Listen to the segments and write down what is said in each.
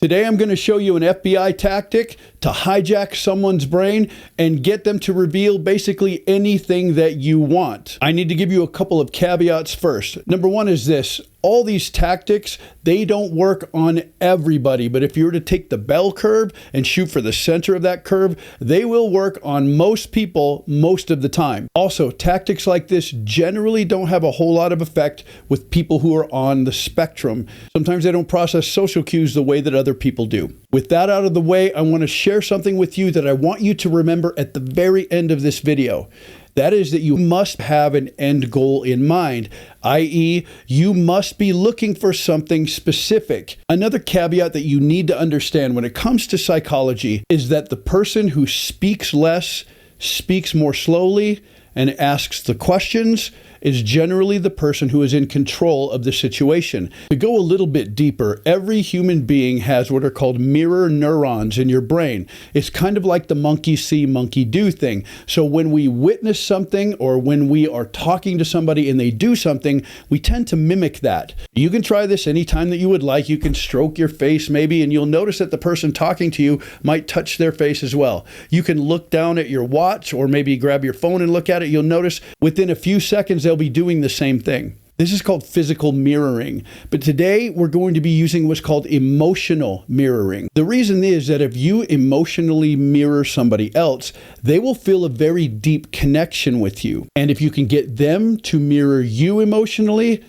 Today I'm going to show you an FBI tactic to hijack someone's brain and get them to reveal basically anything that you want. I need to give you a couple of caveats first. Number one is this. All these tactics, they don't work on everybody, but if you were to take the bell curve and shoot for the center of that curve, they will work on most people most of the time. Also, tactics like this generally don't have a whole lot of effect with people who are on the spectrum. Sometimes they don't process social cues the way that other people do. With that out of the way, I want to share something with you that I want you to remember at the very end of this video. That is that you must have an end goal in mind, i.e., you must be looking for something specific. Another caveat that you need to understand when it comes to psychology is that the person who speaks less, speaks more slowly, and asks the questions is generally the person who is in control of the situation. To go a little bit deeper, every human being has what are called mirror neurons in your brain. It's kind of like the monkey see, monkey do thing. So when we witness something or when we are talking to somebody and they do something, we tend to mimic that. You can try this anytime that you would like. You can stroke your face maybe, and you'll notice that the person talking to you might touch their face as well. You can look down at your watch or maybe grab your phone and look at it. You'll notice within a few seconds, they'll be doing the same thing. This is called physical mirroring. But today we're going to be using what's called emotional mirroring. The reason is that if you emotionally mirror somebody else, they will feel a very deep connection with you. And if you can get them to mirror you emotionally,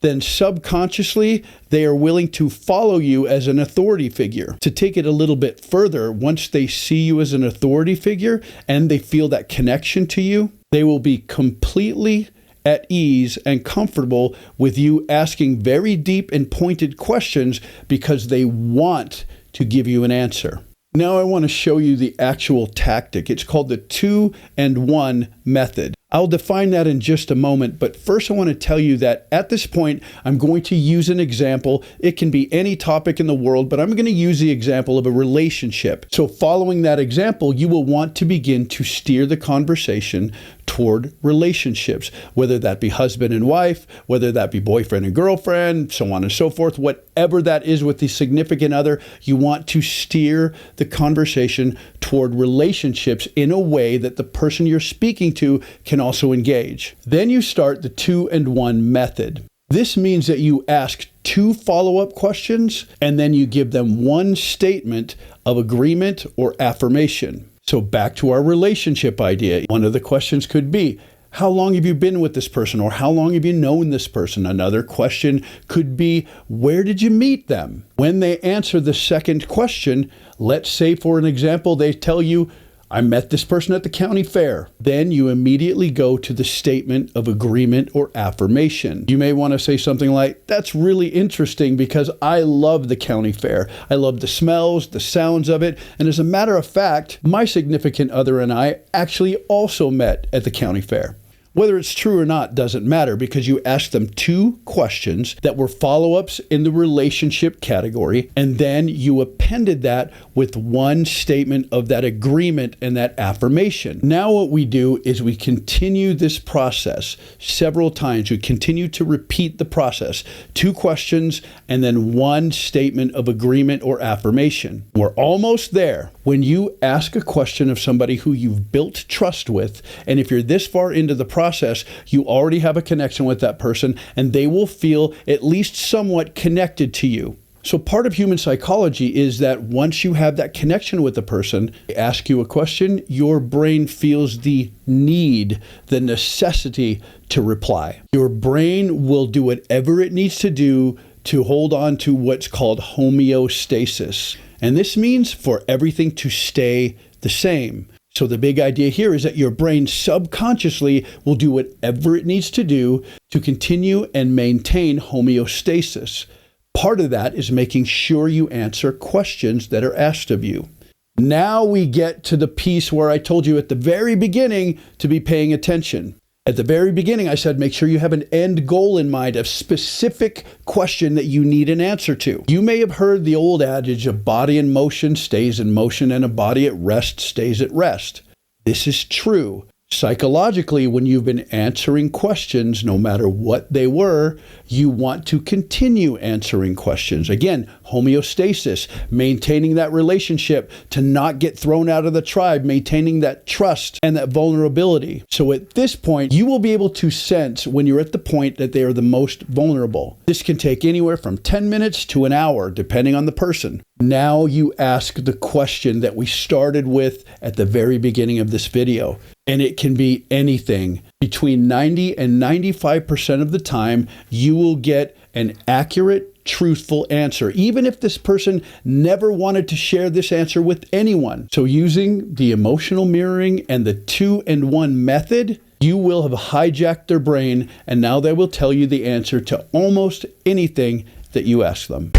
then subconsciously, they are willing to follow you as an authority figure. To take it a little bit further, once they see you as an authority figure and they feel that connection to you, they will be completely at ease and comfortable with you asking very deep and pointed questions because they want to give you an answer. Now I want to show you the actual tactic. It's called the 2 and 1 method. I'll define that in just a moment, but first I want to tell you that at this point, I'm going to use an example. It can be any topic in the world, but I'm going to use the example of a relationship. So following that example, you will want to begin to steer the conversation toward relationships, whether that be husband and wife, whether that be boyfriend and girlfriend, so on and so forth, whatever that is with the significant other, you want to steer the conversation toward relationships in a way that the person you're speaking to can also engage. Then you start the 2 and 1 method. This means that you ask 2 follow-up questions and then you give them 1 statement of agreement or affirmation. So back to our relationship idea. One of the questions could be, how long have you been with this person? Or how long have you known this person? Another question could be, where did you meet them? When they answer the second question, let's say for an example, they tell you, I met this person at the county fair. Then you immediately go to the statement of agreement or affirmation. You may want to say something like, that's really interesting because I love the county fair. I love the smells, the sounds of it. And as a matter of fact, my significant other and I actually also met at the county fair. Whether it's true or not doesn't matter because you asked them 2 questions that were follow-ups in the relationship category, and then you appended that with 1 statement of that agreement and that affirmation. Now what we do is we continue this process several times. We continue to repeat the process. 2 questions and then 1 statement of agreement or affirmation. We're almost there. When you ask a question of somebody who you've built trust with, and if you're this far into the process, you already have a connection with that person and they will feel at least somewhat connected to you. So part of human psychology is that once you have that connection with the person, they ask you a question, your brain feels the need, the necessity to reply. Your brain will do whatever it needs to do to hold on to what's called homeostasis. And this means for everything to stay the same. So the big idea here is that your brain subconsciously will do whatever it needs to do to continue and maintain homeostasis. Part of that is making sure you answer questions that are asked of you. Now we get to the piece where I told you at the very beginning to be paying attention. At the very beginning, I said, make sure you have an end goal in mind, a specific question that you need an answer to. You may have heard the old adage, a body in motion stays in motion and a body at rest stays at rest. This is true. Psychologically, when you've been answering questions, no matter what they were, you want to continue answering questions. Again, homeostasis, maintaining that relationship to not get thrown out of the tribe, maintaining that trust and that vulnerability. So at this point, you will be able to sense when you're at the point that they are the most vulnerable. This can take anywhere from 10 minutes to an hour, depending on the person. Now you ask the question that we started with at the very beginning of this video. And it can be anything. Between 90 and 95% of the time, you will get an accurate, truthful answer, even if this person never wanted to share this answer with anyone. So using the emotional mirroring and the 2-in-1 method, you will have hijacked their brain, and now they will tell you the answer to almost anything that you ask them.